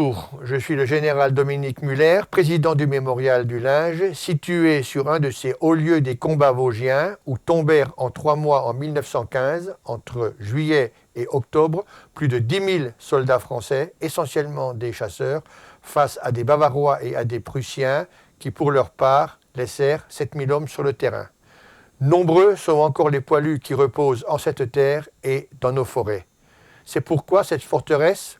Bonjour, je suis le général Dominique Muller, président du Mémorial du Linge, situé sur un de ces hauts lieux des combats vosgiens où tombèrent en 3 mois en 1915, entre juillet et octobre, plus de 10 000 soldats français, essentiellement des chasseurs, face à des Bavarois et à des Prussiens qui, pour leur part, laissèrent 7 000 hommes sur le terrain. Nombreux sont encore les poilus qui reposent en cette terre et dans nos forêts. C'est pourquoi cette forteresse,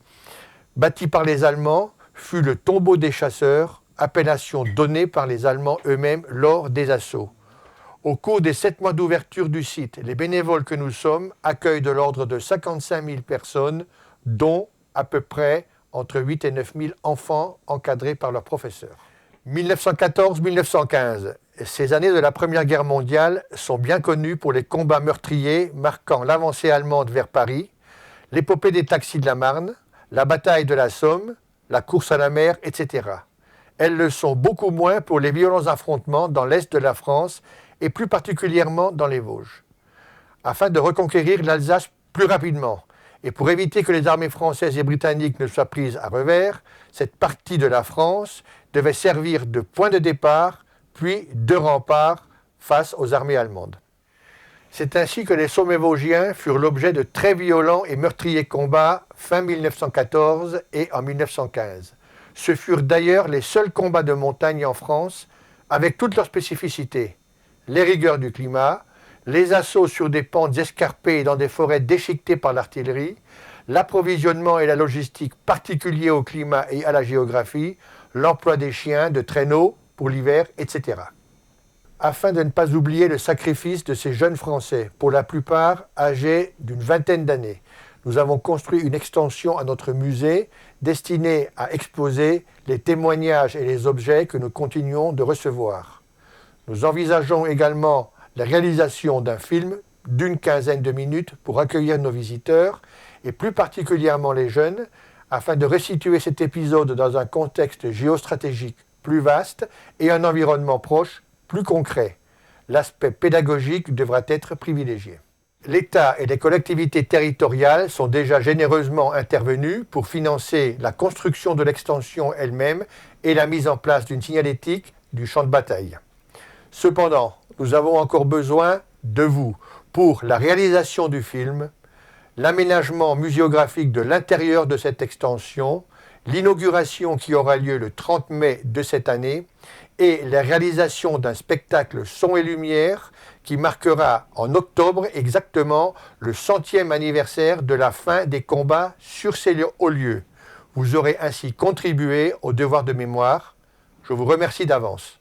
bâtie par les Allemands, fut le tombeau des chasseurs, appellation donnée par les Allemands eux-mêmes lors des assauts. Au cours des 7 mois d'ouverture du site, les bénévoles que nous sommes accueillent de l'ordre de 55 000 personnes, dont à peu près entre 8 et 9 000 enfants encadrés par leurs professeurs. 1914-1915, ces années de la Première Guerre mondiale sont bien connues pour les combats meurtriers marquant l'avancée allemande vers Paris, l'épopée des taxis de la Marne, la bataille de la Somme, la course à la mer, etc. Elles le sont beaucoup moins pour les violents affrontements dans l'est de la France et plus particulièrement dans les Vosges. Afin de reconquérir l'Alsace plus rapidement et pour éviter que les armées françaises et britanniques ne soient prises à revers, cette partie de la France devait servir de point de départ puis de rempart face aux armées allemandes. C'est ainsi que les sommets vosgiens furent l'objet de très violents et meurtriers combats fin 1914 et en 1915. Ce furent d'ailleurs les seuls combats de montagne en France, avec toutes leurs spécificités. Les rigueurs du climat, les assauts sur des pentes escarpées et dans des forêts déchiquetées par l'artillerie, l'approvisionnement et la logistique particuliers au climat et à la géographie, l'emploi des chiens, de traîneaux pour l'hiver, etc. Afin de ne pas oublier le sacrifice de ces jeunes Français, pour la plupart âgés d'une vingtaine d'années. Nous avons construit une extension à notre musée destinée à exposer les témoignages et les objets que nous continuons de recevoir. Nous envisageons également la réalisation d'un film d'une quinzaine de minutes pour accueillir nos visiteurs, et plus particulièrement les jeunes, afin de resituer cet épisode dans un contexte géostratégique plus vaste et un environnement proche, plus concret. L'aspect pédagogique devra être privilégié. L'État et les collectivités territoriales sont déjà généreusement intervenus pour financer la construction de l'extension elle-même et la mise en place d'une signalétique du champ de bataille. Cependant, nous avons encore besoin de vous pour la réalisation du film, l'aménagement muséographique de l'intérieur de cette extension, l'inauguration qui aura lieu le 30 mai de cette année et la réalisation d'un spectacle son et lumière qui marquera en octobre exactement le 100e anniversaire de la fin des combats sur ces hauts lieux. Vous aurez ainsi contribué au devoir de mémoire. Je vous remercie d'avance.